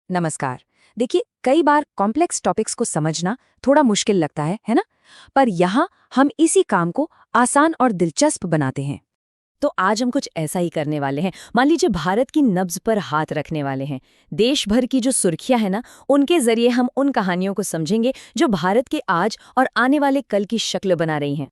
नमस्कार। देखिए, कई बार कॉम्प्लेक्स टॉपिक्स को समझना थोड़ा मुश्किल लगता है ना? पर यहाँ हम इसी काम को आसान और दिलचस्प बनाते हैं। तो आज हम कुछ ऐसा ही करने वाले हैं। मान लीजिए भारत की नब्ज पर हाथ रखने वाले हैं। देश भर की जो सुर्खियां है ना, उनके जरिए हम उन कहानियों को समझेंगे जो भारत के आज और आने वाले कल की शक्ल बना रही हैं।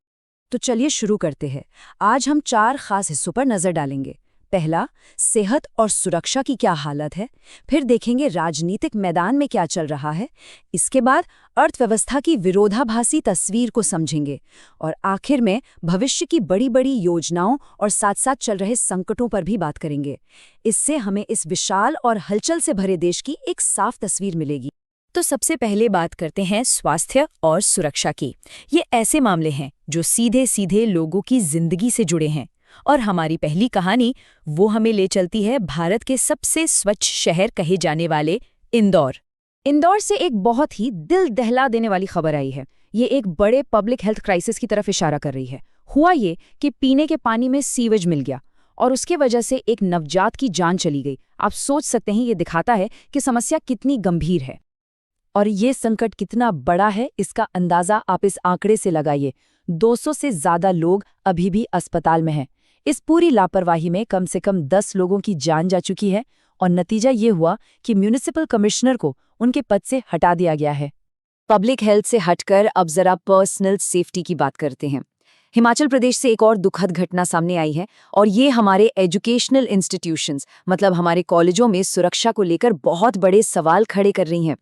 तो चलिए शुरू करते हैं। आज हम 4 खास हिस्सों पर नजर डालेंगे। पहला, सेहत और सुरक्षा की क्या हालत है। फिर देखेंगे राजनीतिक मैदान में क्या चल रहा है। इसके बाद अर्थव्यवस्था की विरोधाभासी तस्वीर को समझेंगे। और आखिर में भविष्य की बड़ी बड़ी योजनाओं और साथ साथ चल रहे संकटों पर भी बात करेंगे। इससे हमें इस विशाल और हलचल से भरे देश की एक साफ तस्वीर मिलेगी। तो सबसे पहले बात करते हैं स्वास्थ्य और सुरक्षा की। ये ऐसे मामले हैं जो सीधे सीधे लोगों की जिंदगी से जुड़े हैं। और हमारी पहली कहानी वो हमें ले चलती है भारत के सबसे स्वच्छ शहर कहे जाने वाले इंदौर। इंदौर से एक बहुत ही दिल दहला देने वाली खबर आई है। ये एक बड़े पब्लिक हेल्थ क्राइसिस की तरफ इशारा कर रही है। हुआ ये कि पीने के पानी में सीवेज मिल गया और उसके वजह से एक नवजात की जान चली गई। आप सोच सकते हैं, ये दिखाता है कि समस्या कितनी गंभीर है। और ये संकट कितना बड़ा है, इसका अंदाजा आप इस आंकड़े से लगाइए। 200 से ज्यादा लोग अभी भी अस्पताल में हैं। इस पूरी लापरवाही में कम से कम 10 लोगों की जान जा चुकी है और नतीजा ये हुआ कि म्यूनिसिपल कमिश्नर को उनके पद से हटा दिया गया है। पब्लिक हेल्थ से हटकर अब जरा पर्सनल सेफ्टी की बात करते हैं। हिमाचल प्रदेश से एक और दुखद घटना सामने आई है और ये हमारे एजुकेशनल इंस्टीट्यूशंस मतलब हमारे कॉलेजों में सुरक्षा को लेकर बहुत बड़े सवाल खड़े कर रही हैं।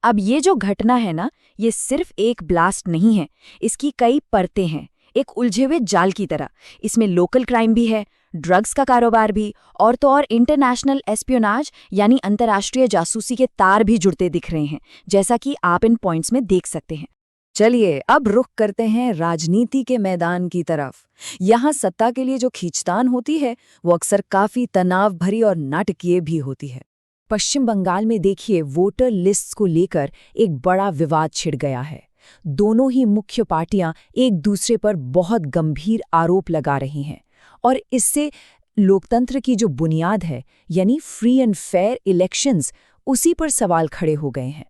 अब ये जो घटना है ना, ये सिर्फ एक ब्लास्ट नहीं है, इसकी कई परतें हैं, एक उलझे हुए जाल की तरह। इसमें लोकल क्राइम भी है, ड्रग्स का कारोबार भी, और तो और इंटरनेशनल एस्पियोनाज यानी अंतर्राष्ट्रीय जासूसी के तार भी जुड़ते दिख रहे हैं, जैसा कि आप इन पॉइंट्स में देख सकते हैं। चलिए अब रुख करते हैं राजनीति के मैदान की तरफ। यहाँ सत्ता के लिए जो खींचतान होती है वो अक्सर काफी तनाव भरी और नाटकीय भी होती है। पश्चिम बंगाल में देखिए, वोटर लिस्ट्स को लेकर एक बड़ा विवाद छिड़ गया है। दोनों ही मुख्य पार्टियां एक दूसरे पर बहुत गंभीर आरोप लगा रही हैं और इससे लोकतंत्र की जो बुनियाद है यानी फ्री एंड फेयर इलेक्शंस, उसी पर सवाल खड़े हो गए हैं।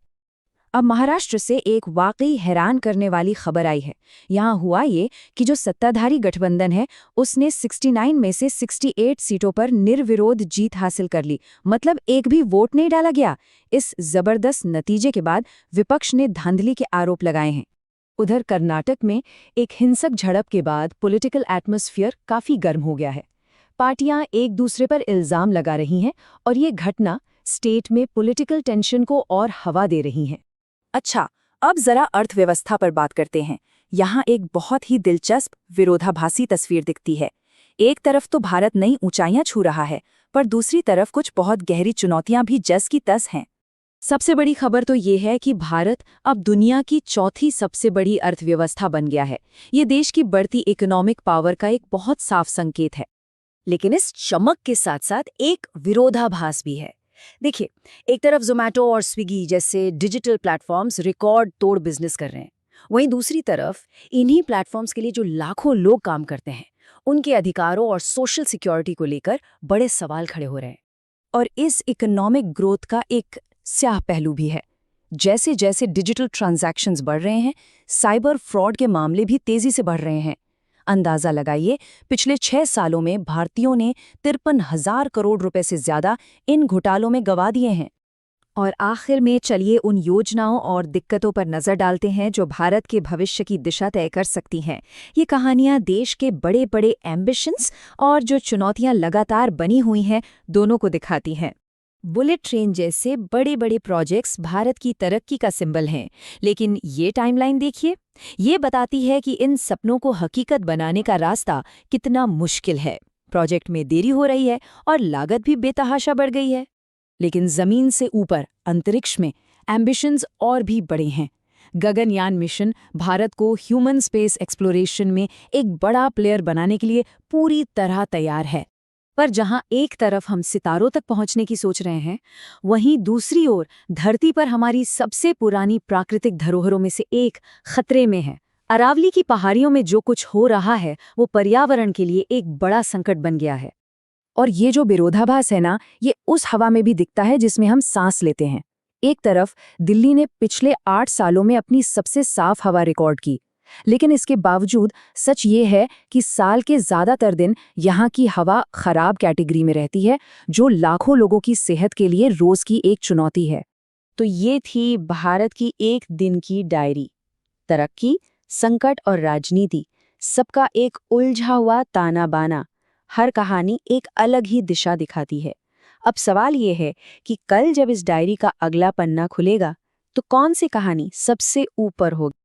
अब महाराष्ट्र से एक वाकई हैरान करने वाली खबर आई है। यहाँ हुआ ये कि जो सत्ताधारी गठबंधन है उसने 69 में से 68 सीटों पर निर्विरोध जीत हासिल कर ली, मतलब एक भी वोट नहीं डाला गया। इस जबरदस्त नतीजे के बाद विपक्ष ने धांधली के आरोप लगाए हैं। उधर कर्नाटक में एक हिंसक झड़प के बाद पॉलिटिकल एटमॉस्फेयर काफी गर्म हो गया है। पार्टियां एक दूसरे पर इल्जाम लगा रही हैं और ये घटना स्टेट में पॉलिटिकल टेंशन को और हवा दे रही है। अच्छा, अब जरा अर्थव्यवस्था पर बात करते हैं। यहाँ एक बहुत ही दिलचस्प विरोधाभासी तस्वीर दिखती है। एक तरफ तो भारत नई ऊंचाइयां छू रहा है, पर दूसरी तरफ कुछ बहुत गहरी चुनौतियां भी जस की तस हैं। सबसे बड़ी खबर तो ये है कि भारत अब दुनिया की चौथी सबसे बड़ी अर्थव्यवस्था बन गया है। ये देश की बढ़ती इकोनॉमिक पावर का एक बहुत साफ संकेत है। लेकिन इस चमक के साथ साथ एक विरोधाभास भी है। देखिए, एक तरफ ज़ोमैटो और स्विगी जैसे डिजिटल प्लेटफॉर्म्स रिकॉर्ड तोड़ बिजनेस कर रहे हैं, वहीं दूसरी तरफ इन्हीं प्लेटफॉर्म्स के लिए जो लाखों लोग काम करते हैं, उनके अधिकारों और सोशल सिक्योरिटी को लेकर बड़े सवाल खड़े हो रहे हैं। और इस इकोनॉमिक ग्रोथ का एक स्याह पहलू भी है। जैसे जैसे डिजिटल ट्रांजैक्शंस बढ़ रहे हैं, साइबर फ्रॉड के मामले भी तेजी से बढ़ रहे हैं। अंदाजा लगाइए, पिछले 6 सालों में भारतीयों ने 53,000 करोड़ रुपए से ज्यादा इन घोटालों में गंवा दिए हैं। और आखिर में चलिए उन योजनाओं और दिक्कतों पर नजर डालते हैं जो भारत के भविष्य की दिशा तय कर सकती हैं। ये कहानियां देश के बड़े बड़े एम्बिशंस और जो चुनौतियां लगातार बनी हुई हैं, दोनों को दिखाती हैं। बुलेट ट्रेन जैसे बड़े बड़े प्रोजेक्ट्स भारत की तरक्की का सिंबल हैं, लेकिन ये टाइमलाइन देखिए, ये बताती है कि इन सपनों को हकीकत बनाने का रास्ता कितना मुश्किल है। प्रोजेक्ट में देरी हो रही है और लागत भी बेतहाशा बढ़ गई है। लेकिन जमीन से ऊपर अंतरिक्ष में एम्बिशंस और भी बड़े हैं। गगनयान मिशन भारत को ह्यूमन स्पेस एक्सप्लोरेशन में एक बड़ा प्लेयर बनाने के लिए पूरी तरह तैयार है। पर जहां एक तरफ हम सितारों तक पहुंचने की सोच रहे हैं, वहीं दूसरी ओर धरती पर हमारी सबसे पुरानी प्राकृतिक धरोहरों में से एक खतरे में है। अरावली की पहाड़ियों में जो कुछ हो रहा है वो पर्यावरण के लिए एक बड़ा संकट बन गया है। और ये जो विरोधाभास है ना, ये उस हवा में भी दिखता है जिसमें हम सांस लेते हैं। एक तरफ दिल्ली ने पिछले 8 सालों में अपनी सबसे साफ हवा रिकॉर्ड की, लेकिन इसके बावजूद सच ये है कि साल के ज़्यादातर दिन यहाँ की हवा खराब कैटेगरी में रहती है, जो लाखों लोगों की सेहत के लिए रोज़ की एक चुनौती है। तो ये थी भारत की एक दिन की डायरी। तरक्की, संकट और राजनीति, सबका एक उलझा हुआ ताना बाना। हर कहानी एक अलग ही दिशा दिखाती है। अब सवाल ये है कि कल जब इस डायरी का अगला पन्ना खुलेगा तो कौन सी कहानी सबसे ऊपर होगी?